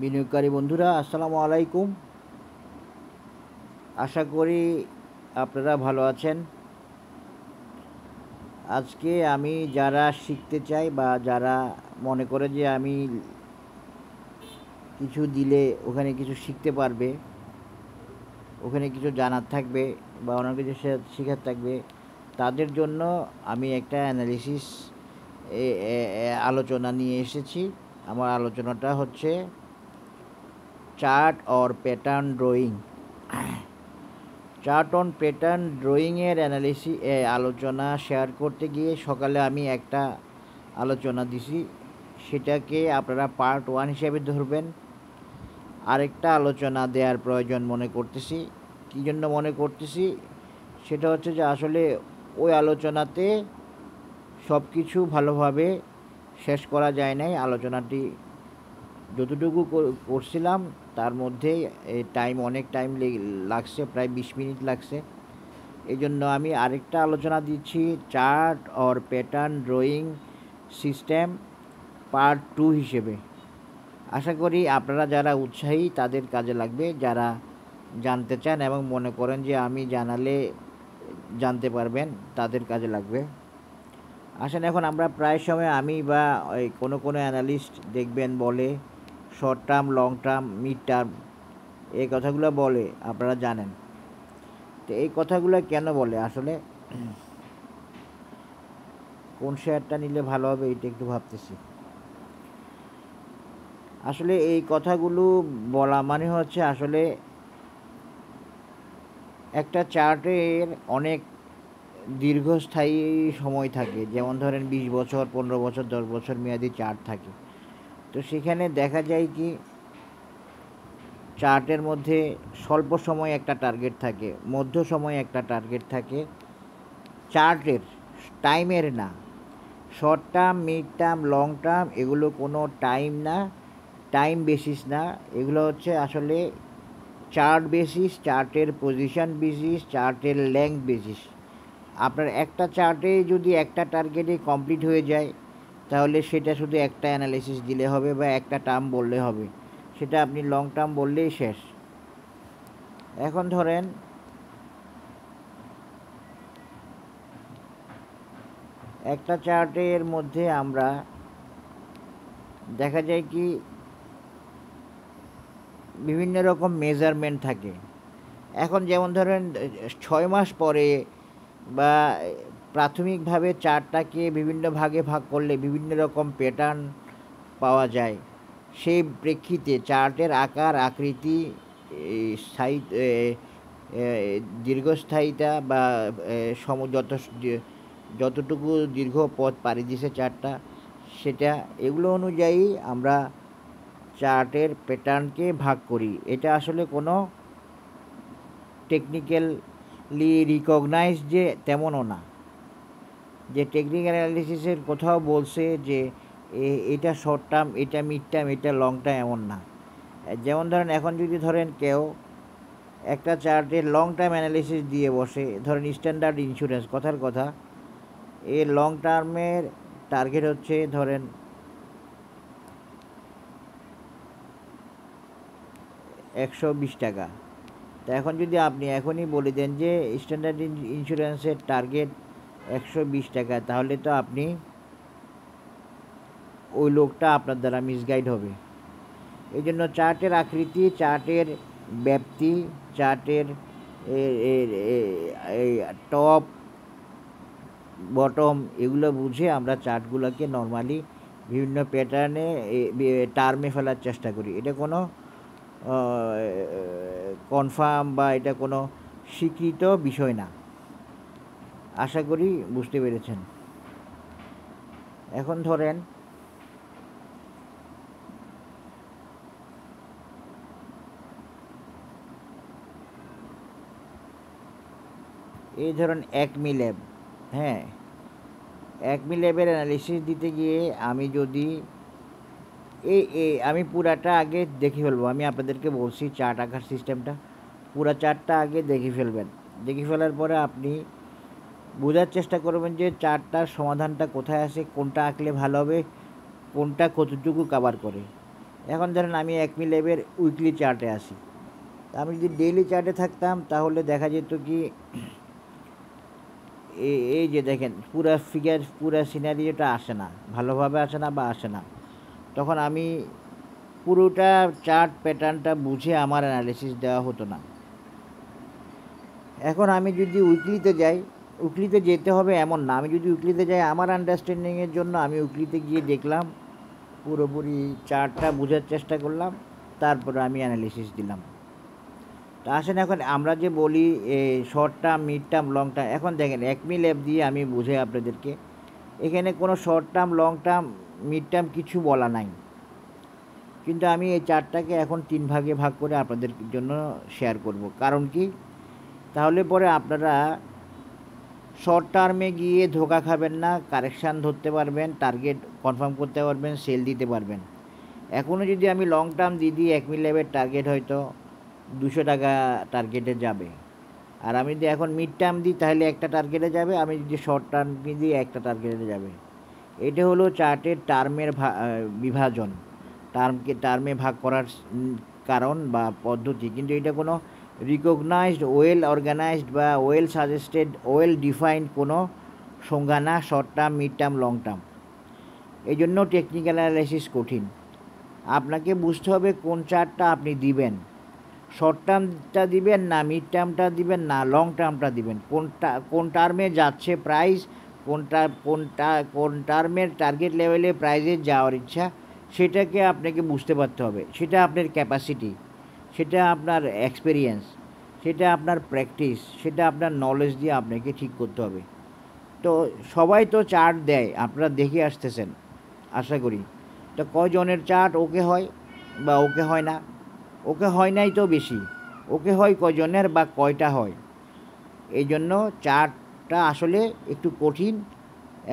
বিনিয়োগকারী বন্ধুরা আসসালামু আলাইকুম। আশা করি আপনারা ভালো আছেন। আজকে আমি যারা শিখতে চাই বা যারা মনে করে যে আমি কিছু দিলে ওখানে কিছু শিখতে পারবে, ওখানে কিছু জানার থাকবে বা অন্য কিছু শেখার থাকবে, তাদের জন্য আমি একটা অ্যানালিসিস আলোচনা নিয়ে এসেছি। আমার আলোচনাটা হচ্ছে chart or pattern drawing. Chart on pattern ড্রয়িংয়ের আলোচনা শেয়ার করতে গিয়ে সকালে আমি একটা আলোচনা দিছি, সেটাকে আপনারা পার্ট 1 হিসেবে ধরবেন। আরেকটা আলোচনা দেওয়ার প্রয়োজন মনে করতেছি। কী জন্য মনে করতেছি সেটা হচ্ছে যে আসলে ওই আলোচনাতে সব কিছু ভালোভাবে শেষ করা যায় নাই। আলোচনাটি যতটুকু করছিলাম তার মধ্যে অনেক টাইম লাগছে, প্রায় 20 মিনিট লাগছে। এই জন্য আমি আরেকটা আলোচনা দিচ্ছি, chart or pattern drawing system part 2 হিসেবে। আশা করি আপনারা যারা উৎসাহী তাদের কাজে লাগবে, যারা জানতে চান এবং মনে করেন যে আমি জানালে জানতে পারবেন তাদের কাজে লাগবে। আসেন এখন আমরা প্রায় সময় আমি বা কোনো অ্যানালিস্ট দেখবেন বলে short term, long term, mid term, এই কথাগুলো বলে, আপনারা জানেন। তো এই কথাগুলো কেন বলে আসলে কোন শেয়ারটা নিলে ভালো হবে এটা একটু ভাবতেছি। আসলে এই কথাগুলো বলা মানে হচ্ছে আসলে একটা চার্টের অনেক দীর্ঘস্থায়ী সময় থাকে, যেমন ধরেন 20 বছর, 15 বছর, 10 বছর মেয়াদি চার্ট থাকে। তো সেখানে দেখা যায় কি চার্টের মধ্যে স্বল্প সময় একটা টার্গেট থাকে, মধ্য সময়ে একটা টার্গেট থাকে, চার্টের টাইমের না। Short term, mid term, long term এগুলো কোনো টাইম না, টাইম বেসিস না, এগুলো হচ্ছে আসলে চার্ট বেসিস, চার্টের পজিশন বেসিস, চার্টের লেংথ বেসিস। আপনার একটা চার্টে যদি একটা টার্গেটে কমপ্লিট হয়ে যায় তাহলে সেটা শুধু একটা অ্যানালিসিস দিলে হবে বা একটা টার্ম বললে হবে, সেটা আপনি লং টার্ম বললেই শেষ। এখন ধরেন একটা চার্টের মধ্যে আমরা দেখা যায় কি বিভিন্ন রকম মেজারমেন্ট থাকে। এখন যেমন ধরেন 6 মাস পরে বা প্রাথমিকভাবে চার্টটাকে বিভিন্ন ভাগে ভাগ করলে বিভিন্ন রকম প্যাটার্ন পাওয়া যায়। সেই প্রেক্ষিতে চার্টের আকার, আকৃতি, স্থায়ী দীর্ঘস্থায়িতা বা যতটুকু দীর্ঘ পথ পাড়ি দিয়েছে চার্টটা, সেটা এগুলো অনুযায়ী আমরা চার্টের প্যাটার্নকে ভাগ করি। এটা আসলে কোনো টেকনিক্যালি রিকগনাইজ যে তেমনও না, যে টেকনিক্যাল অ্যানালিসিসের কোথাও বলছে যে এটা শর্ট টার্ম, এটা মিড টার্ম, এটা লং টার্ম, এমন না। যেমন ধরেন এখন যদি ধরেন কেউ একটা চার্টের লং টার্ম অ্যানালিসিস দিয়ে বসে, ধরেন স্ট্যান্ডার্ড ইন্স্যুরেন্স, কথার কথা, এর লং টার্মের টার্গেট হচ্ছে ধরেন 120 টাকা। তো এখন যদি আপনি এখনই বলে দেন যে স্ট্যান্ডার্ড ইন্স্যুরেন্সের টার্গেট 120 টাকা, তাহলে তো আপনি ওই লোকটা আপনার দ্বারা মিসগাইড হবে। এই জন্য চার্টের আকৃতি, চার্টের ব্যাপ্তি, চার্টের টপ বটম এগুলো বুঝে আমরা চার্টগুলোকে নর্মালি বিভিন্ন প্যাটার্নে টার্মে ফেলার চেষ্টা করি। এটা কোনো কনফার্ম বা এটা কোনো স্বীকৃত বিষয় না। আশা করি বুঝতে পেরেছেন। এখন ধরেন এই ধরুন একমি ল্যাব, হ্যাঁ, একমি ল্যাবের অ্যানালিসিস দিতে গিয়ে আমি যদি আমি পুরাটা আগে দেখে ফেলবো। আমি আপনাদেরকে বলছি চার্ট আঁকার সিস্টেমটা, পুরা চার্টটা আগে দেখে ফেলবেন। দেখে ফেলার পরে আপনি বোঝার চেষ্টা করবেন যে চার্টটার সমাধানটা কোথায় আছে, কোনটা আঁকলে ভালো হবে, কোনটা কতটুকু কভার করে। এখন ধরেন আমি একমি ল্যাবের উইকলি চার্টে আসি, আমি যদি ডেইলি চার্টে থাকতাম তাহলে দেখা যেত কি এই যে দেখেন পুরা ফিগার পুরা সিনারিওটা আসে না, ভালোভাবে আসে না বা আসে না। তখন আমি পুরোটা চার্ট প্যাটার্নটা বুঝে আমার অ্যানালিসিস দেওয়া হতো না। এখন আমি যদি উইকলিতে যাই, উইকলিতে যেতে হবে এমন না, আমি যদি উইকলিতে যাই আমার আন্ডারস্ট্যান্ডিংয়ের জন্য আমি উইকলিতে গিয়ে দেখলাম, পুরোপুরি চার্টটা বোঝার চেষ্টা করলাম, তারপরে আমি অ্যানালিসিস দিলাম। তা আসেন এখন আমরা যে বলি short term, mid term, long term, এখন দেখেন একমি ল্যাব দিয়ে আমি বুঝাই আপনাদেরকে, এখানে কোনো short term, long term, mid term কিছু বলা নাই, কিন্তু আমি এই চার্টটাকে এখন 3 ভাগে ভাগ করে আপনাদের জন্য শেয়ার করব। কারণ কি, তাহলে পরে আপনারা শর্ট টার্মে গিয়ে ধোকা খাবেন না, কারেকশান ধরতে পারবেন, টার্গেট কনফার্ম করতে পারবেন, সেল দিতে পারবেন। এখনও যদি আমি লং টার্ম দিই একমি ল্যাবের টার্গেট হয়তো 200 টাকা টার্গেটে যাবে, আর আমি যদি এখন মিড টার্ম দিই তাহলে একটা টার্গেটে যাবে, আমি যদি শর্ট টার্ম দিই একটা টার্গেটে যাবে। এটা হলো চার্টের টার্মের বিভাজন, টার্মে ভাগ করার কারণ বা পদ্ধতি, কিন্তু এটা কোনো রিকগনাইজড, ওয়েল অর্গানাইজড বা ওয়েল সাজেস্টেড, ওয়েল ডিফাইন্ড কোনো সংজ্ঞা না short term, mid term, long term. এই জন্য টেকনিক্যাল অ্যানালাইসিস কঠিন। আপনাকে বুঝতে হবে কোন চার্টটা আপনি দিবেন, শর্ট টার্মটা দিবেন না মিড টার্মটা দিবেন না লং টার্মটা দিবেন, কোন টার্মে যাচ্ছে প্রাইস, কোন টার্মের টার্গেট লেভেলে প্রাইজের যাওয়ার ইচ্ছা, সেটাকে আপনাকে বুঝতে পারতে হবে। সেটা আপনার ক্যাপাসিটি, সেটা আপনার এক্সপেরিয়েন্স, সেটা আপনার প্র্যাকটিস, সেটা আপনার নলেজ দিয়ে আপনাকে ঠিক করতে হবে। তো সবাই তো চার্ট দেয়, আপনারা দেখে আসতেছেন আশা করি। তো কয়জনের চার্ট ওকে হয় বা ওকে হয় না? ওকে হয় নাই তো বেশি, ওকে হয় কয়জনের বা কয়টা হয়। এই জন্য চার্টটা আসলে একটু কঠিন,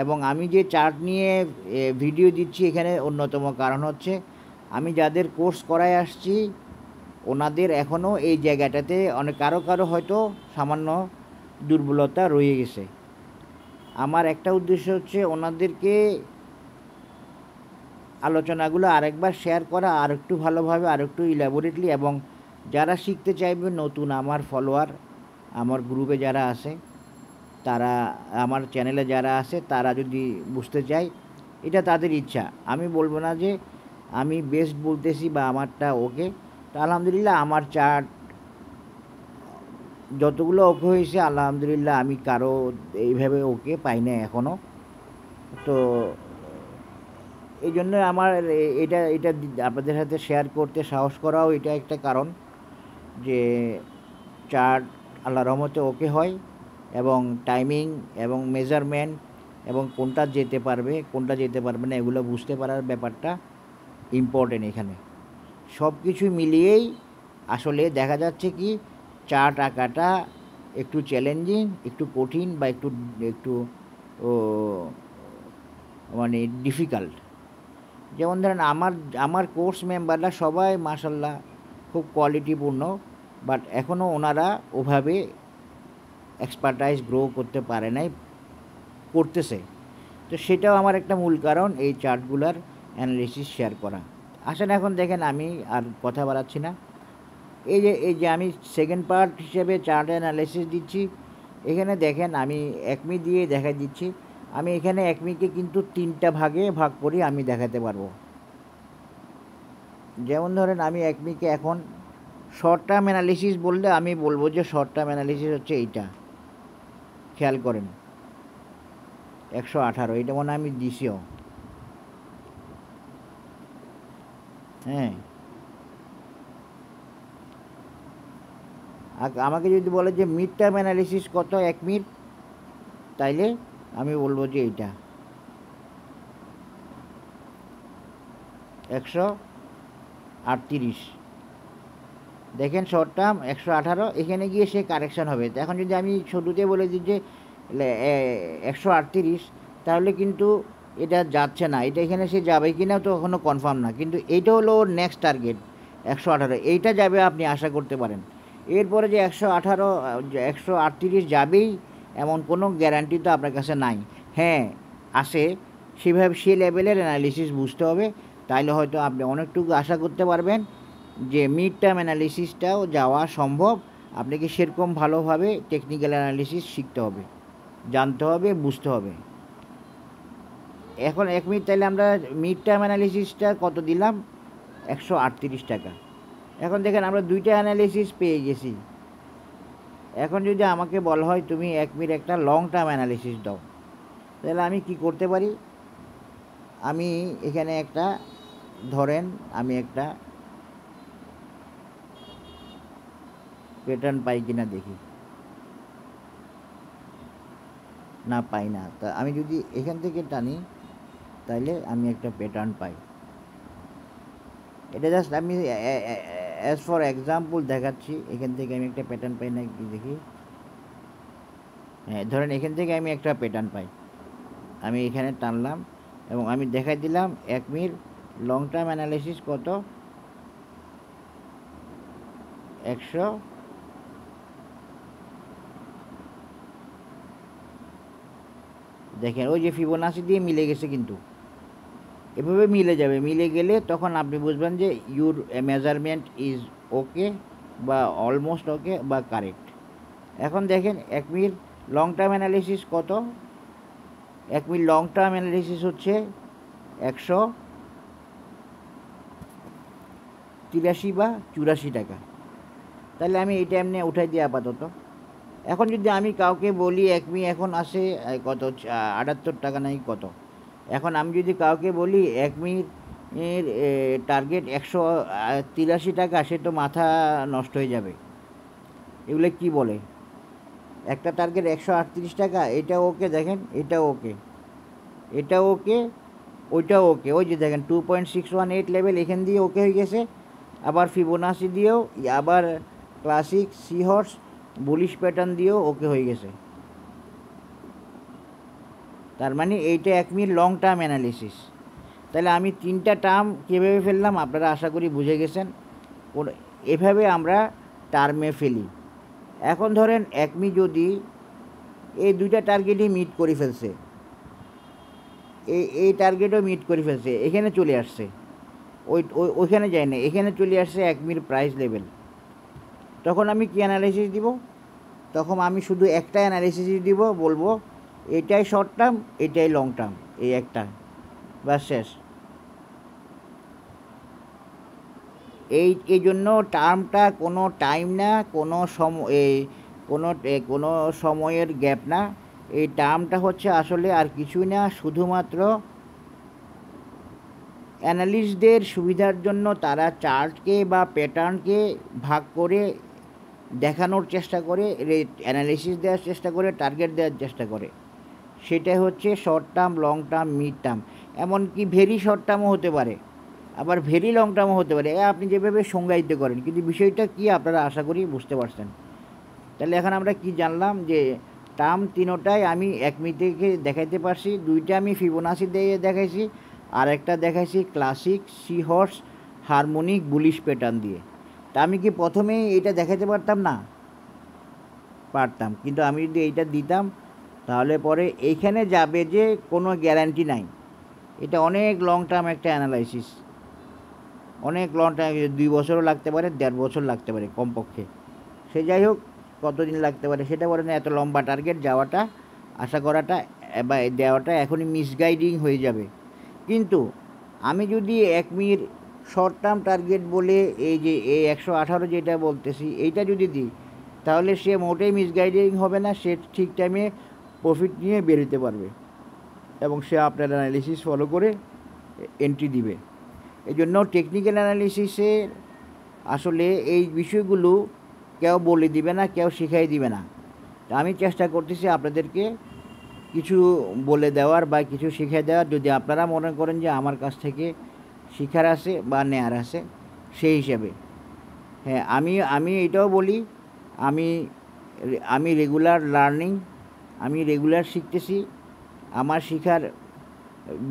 এবং আমি যে চার্ট নিয়ে ভিডিও দিচ্ছি এখানে অন্যতম কারণ হচ্ছে আমি যাদের কোর্স করায় আসছি ওনাদের এখনও এই জায়গাটাতে অনেক কারো হয়তো সামান্য দুর্বলতা রয়ে গেছে। আমার একটা উদ্দেশ্য হচ্ছে ওনাদেরকে আলোচনাগুলো আরেকবার শেয়ার করা, আর একটু ভালোভাবে, আর একটু ইলাবোরেটলি, এবং যারা শিখতে চাইবে নতুন আমার ফলোয়ার, আমার গ্রুপে যারা আছে, তারা আমার চ্যানেলে যারা আছে, তারা যদি বুঝতে চায় এটা তাদের ইচ্ছা। আমি বলবো না যে আমি বেস্ট বলতেছি বা আমারটা ওকে। তো আলহামদুলিল্লাহ আমার চার্ট যতগুলো ওকে হয়েছে আলহামদুলিল্লাহ, আমি কারো এইভাবে ওকে পাই না এখনও। তো এই জন্য আমার এটা এটা আপনাদের সাথে শেয়ার করতে সাহস করাও এটা একটা কারণ যে চার্ট আল্লাহর রহমতে ওকে হয়, এবং টাইমিং এবং মেজারমেন্ট এবং কোনটা যেতে পারবে কোনটা যেতে পারবে না এগুলো বুঝতে পারার ব্যাপারটা ইম্পর্টেন্ট। এখানে সব কিছু মিলিয়েই আসলে দেখা যাচ্ছে কি চার্ট আঁকাটা একটু চ্যালেঞ্জিং, একটু কঠিন, বা একটু একটু মানে ডিফিকাল্ট। যেমন ধরেন আমার কোর্স মেম্বাররা সবাই মাশাল্লাহ খুব কোয়ালিটিপূর্ণ, বাট এখনও ওনারা ওভাবে এক্সপার্টাইজ গ্রো করতে পারে নাই, করতেছে। তো সেটাও আমার একটা মূল কারণ এই চার্টগুলোর অ্যানালিসিস শেয়ার করা। আসেন এখন দেখেন, আমি আর কথা বাড়াচ্ছি না। এই যে আমি সেকেন্ড পার্ট হিসেবে চার্ট অ্যানালিসিস দিচ্ছি, এখানে দেখেন আমি একমি দিয়ে দেখাই দিচ্ছি। আমি এখানে একমিকে কিন্তু 3টা ভাগে ভাগ করি আমি দেখাতে পারবো। যেমন ধরেন আমি একমিকে এখন শর্ট টার্ম অ্যানালিসিস বললে আমি বলবো যে শর্ট টার্ম অ্যানালিসিস হচ্ছে এইটা, খেয়াল করেন 118, এটা মনে আমি দিছিও। হ্যাঁ, আমাকে যদি বলে যে মিড টার্ম অ্যানালিসিস কত এক মিনিট, তাইলে আমি বলবো যে এইটা 138। দেখেন শর্ট টার্ম 118, এখানে গিয়ে সে কারেকশান হবে। এখন যদি আমি শুরুতে বলে দিই যে 138, তাহলে কিন্তু এটা যাচ্ছে না, এটা এখানে সে যাবে কি না তো এখনও কনফার্ম না, কিন্তু এইটা হলো ওর নেক্সট টার্গেট 118, এইটা যাবে আপনি আশা করতে পারেন। এরপরে যে 118 138 যাবেই এমন কোনো গ্যারান্টি তো আপনার কাছে নাই। হ্যাঁ আসে, সেভাবে সে লেভেলের অ্যানালিসিস বুঝতে হবে, তাইলে হয়তো আপনি অনেকটুকু আশা করতে পারবেন যে মিড টার্ম অ্যানালিসিসটাও যাওয়া সম্ভব। আপনাকে সেরকম ভালোভাবে টেকনিক্যাল অ্যানালিসিস শিখতে হবে, জানতে হবে, বুঝতে হবে। এখন 1 মিনিট তাইলে আমরা মিড টার্ম অ্যানালিসিসটা কত দিলাম? 138 টাকা। এখন দেখেন আমরা 2টা অ্যানালিসিস পেয়ে গেছি। এখন যদি আমাকে বলা হয় তুমি 1 মিনিট একটা লং টার্ম অ্যানালিসিস দাও, তাহলে আমি কি করতে পারি? আমি এখানে একটা ধরেন আমি একটা প্যাটার্ন পাই কিনা দেখি। না, পাই না। তা আমি যদি এখান থেকে টানি তাহলে আমি একটা প্যাটার্ন পাই। এটা জাস্ট আমি অ্যাজ ফর এক্সাম্পল দেখাচ্ছি। এখান থেকে আমি একটা প্যাটার্ন পাই না কি দেখি। হ্যাঁ, ধরেন এখান থেকে আমি একটা প্যাটার্ন পাই। আমি এখানে টানলাম এবং আমি দেখাই দিলাম 1 মিনিট লং টার্ম অ্যানালিসিস কত? 100 দেখেন ওই যে ফিবোনাচি দিয়ে মিলে গেছে, কিন্তু এভাবে মিলে যাবে। মিলে গেলে তখন আপনি বুঝবেন যে ইউর মেজারমেন্ট ইজ ওকে বা অলমোস্ট ওকে বা কারেক্ট। এখন দেখেন 1 মিনিট লং টার্ম অ্যানালিসিস কত? 1 মিনিট লং টার্ম অ্যানালিসিস হচ্ছে 183 বা 84 টাকা। তাহলে আমি এইটা এমনি উঠাই দিই আপাতত। এখন যদি আমি কাউকে বলি 1 মিনিট এখন আসে কত 78 টাকা নাই কত। এখন আমি যদি কাউকে বলি 1 মিনিট এর টার্গেট 183 টাকা, সে তো মাথা নষ্ট হয়ে যাবে। এগুলো কি বলে? একটা টার্গেট 138 টাকা, এটা ওকে, দেখেন এটা ওকে, এটা ওকে, ওইটাও ওকে। ওই যে দেখেন 2.618 লেভেল এখান দিয়ে ওকে হয়ে গেছে। আবার ফিবোনাচি দিয়েও, আবার classic sea horse bullish pattern দিয়েও ওকে হয়ে গেছে। তার মানে এইটা 1 মিনিট লং টার্ম অ্যানালিসিস। তাহলে আমি 3টা টার্ম কীভাবে ফেললাম আপনারা আশা করি বুঝে গেছেন। এভাবে আমরা টার্মে ফেলি। এখন ধরেন 1 মিনিট যদি এই 2টা টার্গেটই মিট করে ফেলছে, এই টার্গেটও মিট করে ফেলছে, এখানে চলে আসছে, ওইখানে যায় না, এখানে চলে আসছে 1 মিনিট প্রাইস লেভেল, তখন আমি কি অ্যানালাইসিস দিব? তখন আমি শুধু একটা অ্যানালাইসিস দিব, বলবো এটাই শর্ট টার্ম, এটাই লং টার্ম, এই একটা, বা শেষ। এই জন্য টার্মটা কোনো টাইম না, কোনো কোনো সময়ের গ্যাপ না। এই টার্মটা হচ্ছে আসলে আর কিছুই না, শুধুমাত্র অ্যানালিস্টদের সুবিধার জন্য তারা চার্টকে বা প্যাটার্নকে ভাগ করে দেখানোর চেষ্টা করে, অ্যানালিসিস দেওয়ার চেষ্টা করে, টার্গেট দেওয়ার চেষ্টা করে। সেটাই হচ্ছে short term, long term, mid term. এমনকি ভেরি শর্ট টার্মও হতে পারে, আবার ভেরি লং টার্মও হতে পারে, আপনি যেভাবে সংজ্ঞায়িত করেন। কিন্তু বিষয়টা কি আপনারা আশা করি বুঝতে পারছেন। তাহলে এখন আমরা কি জানলাম যে টার্ম তিনোটাই আমি 1 মিনিট থেকে দেখাইতে পারছি। 2টা আমি ফিবোনাচি দিয়ে দেখাইছি, আর একটা দেখাইছি classic sea horse harmonic bullish pattern দিয়ে। তা আমি কি প্রথমেই এটা দেখাতে পারতাম না? পারতাম, কিন্তু আমি যদি এইটা দিতাম তাহলে পরে এইখানে যাবে যে কোনো গ্যারান্টি নাই। এটা অনেক লং টার্ম একটা অ্যানালাইসিস, অনেক লং টার্ম, 2 বছরও লাগতে পারে, 1.5 বছর লাগতে পারে কমপক্ষে। সে যাই হোক, কতদিন লাগতে পারে সেটা বলে না। এত লম্বা টার্গেট যাওয়াটা, আশা করাটা বা দেওয়াটা এখনই মিসগাইডিং হয়ে যাবে। কিন্তু আমি যদি 1 মিনিট শর্ট টার্ম টার্গেট বলে এই যে এই 118 যেটা বলতেছি এইটা যদি দিই, তাহলে সে মোটেই মিসগাইডিং হবে না, সে ঠিক টাইমে প্রফিট নিয়ে বেরোতে পারবে এবং সে আপনার অ্যানালিসিস ফলো করে এন্ট্রি দিবে। এই জন্য টেকনিক্যাল অ্যানালিসিসের আসলে এই বিষয়গুলো কেউ বলে দিবে না, কেউ শিখাই দিবে না। তা আমি চেষ্টা করতেছি আপনাদেরকে কিছু বলে দেওয়ার বা কিছু শিখিয়ে দেওয়ার, যদি আপনারা মনে করেন যে আমার কাছ থেকে শিখার আছে বা নেয়ার আছে সেই হিসাবে। হ্যাঁ, আমি এটাও বলি, আমি রেগুলার লার্নিং, আমি রেগুলার শিখতেছি। আমার শিখার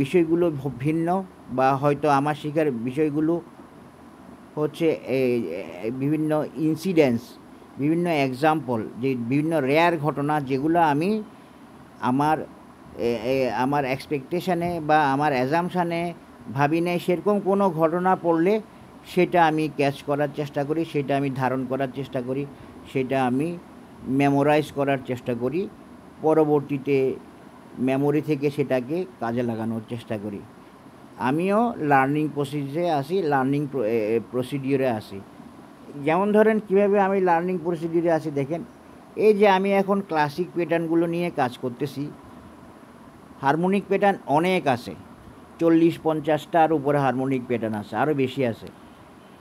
বিষয়গুলো ভিন্ন, বা হয়তো আমার শিখার বিষয়গুলো হচ্ছে বিভিন্ন ইনসিডেন্টস, বিভিন্ন এক্সাম্পল, যে বিভিন্ন রেয়ার ঘটনা যেগুলো আমি আমার এক্সপেকটেশানে বা আমার অ্যাজামশানে ভাবি নাই সেরকম কোনো ঘটনা পড়লে সেটা আমি ক্যাচ করার চেষ্টা করি, সেটা আমি ধারণ করার চেষ্টা করি, সেটা আমি মেমোরাইজ করার চেষ্টা করি, পরবর্তীতে মেমোরি থেকে সেটাকে কাজে লাগানোর চেষ্টা করি। আমিও লার্নিং প্রসেসে আসি, লার্নিং প্রসিডিওরে আসি। যেমন ধরেন কীভাবে আমি লার্নিং প্রসিডিওরে আসি দেখেন, এই যে আমি এখন ক্লাসিক প্যাটার্নগুলো নিয়ে কাজ করতেছি। হারমোনিক প্যাটার্ন অনেক আছে, 40-50টার উপরে হারমোনিক প্যাটার্ন আছে, আরও বেশি আছে।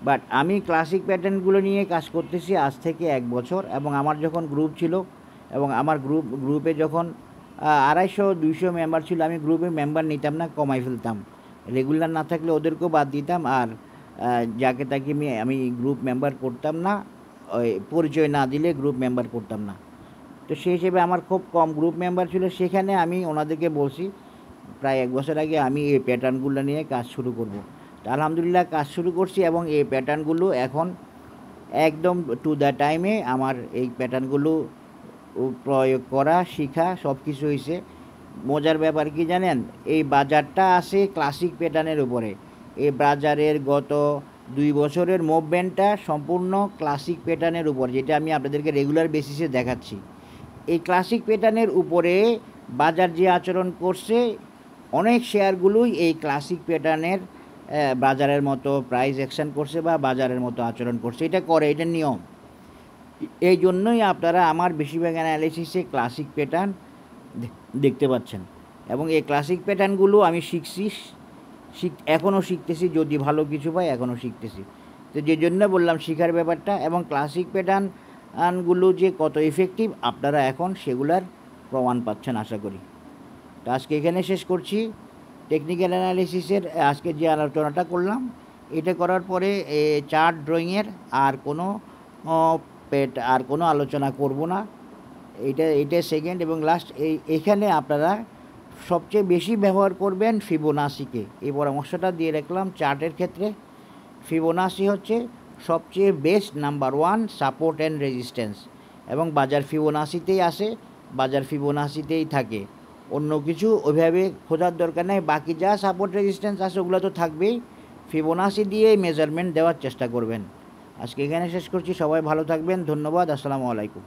বাট আমি ক্লাসিক প্যাটার্নগুলো নিয়ে কাজ করতেছি আজ থেকে 1 বছর। এবং আমার যখন গ্রুপ ছিল এবং আমার গ্রুপে যখন 250-200 মেম্বার ছিল, আমি গ্রুপে মেম্বার নিতাম না, কমাই ফেলতাম। রেগুলার না থাকলে ওদেরকেও বাদ দিতাম, আর যাকে তাকে আমি গ্রুপ মেম্বার করতাম না, ওই পরিচয় না দিলে গ্রুপ মেম্বার করতাম না। তো সেই হিসেবে আমার খুব কম গ্রুপ মেম্বার ছিল। সেখানে আমি ওনাদেরকে বলছি প্রায় 1 বছর আগে আমি এই প্যাটার্নগুলো নিয়ে কাজ শুরু করব। তো আলহামদুলিল্লাহ কাজ শুরু করছি এবং এই প্যাটার্নগুলো এখন একদম টু দ্য টাইমে আমার এই প্যাটার্নগুলো প্রয়োগ করা, শিখা সব কিছু হয়েছে। মজার ব্যাপার কি জানেন, এই বাজারটা আসে ক্লাসিক প্যাটার্নের উপরে। এই বাজারের গত 2 বছরের মুভমেন্টটা সম্পূর্ণ ক্লাসিক প্যাটার্নের উপর, যেটা আমি আপনাদেরকে রেগুলার বেসিসে দেখাচ্ছি। এই ক্লাসিক প্যাটার্নের উপরে বাজার যে আচরণ করছে, অনেক শেয়ারগুলোই এই ক্লাসিক প্যাটার্নের বাজারের মতো প্রাইস অ্যাকশন করছে বা বাজারের মতো আচরণ করছে। এটা করে, এটা নিয়ম। এই জন্যই আপনারা আমার বেশিরভাগ অ্যানালিসিসে ক্লাসিক প্যাটার্ন দেখতে পাচ্ছেন। এবং এই ক্লাসিক প্যাটার্নগুলো আমি এখনও শিখতেছি, যদি ভালো কিছু পাই এখনও শিখতেছি। তো যে জন্য বললাম শিখার ব্যাপারটা, এবং ক্লাসিক প্যাটার্নগুলো যে কত ইফেক্টিভ আপনারা এখন সেগুলার প্রমাণ পাচ্ছেন আশা করি। তো আজকে এখানে শেষ করছি টেকনিক্যাল অ্যানালিসিসের আজকে যে আলোচনাটা করলাম। এটা করার পরে চার্ট ড্রয়িংয়ের আর কোনো আলোচনা করব না। এটা সেকেন্ড এবং লাস্ট। এখানে আপনারা সবচেয়ে বেশি ব্যবহার করবেন ফিবোনাচিকে। এই পরামর্শটা দিয়ে রাখলাম চার্টের ক্ষেত্রে। ফিবোনাচি হচ্ছে সবচেয়ে best number 1 support and resistance, এবং বাজার ফিবোনাচিতেই আসে, বাজার ফিবোনাচিতেই থাকে। অন্য কিছু ওইভাবে খোঁজার দরকার নেই। বাকি যা সাপোর্ট রেজিস্ট্যান্স আছে ওগুলো তো থাকবেই, ফিবোনাচি দিয়ে মেজারমেন্ট দেওয়ার চেষ্টা করবেন। আজকে এখানে শেষ করছি। সবাই ভালো থাকবেন, ধন্যবাদ, আসসালামু আলাইকুম।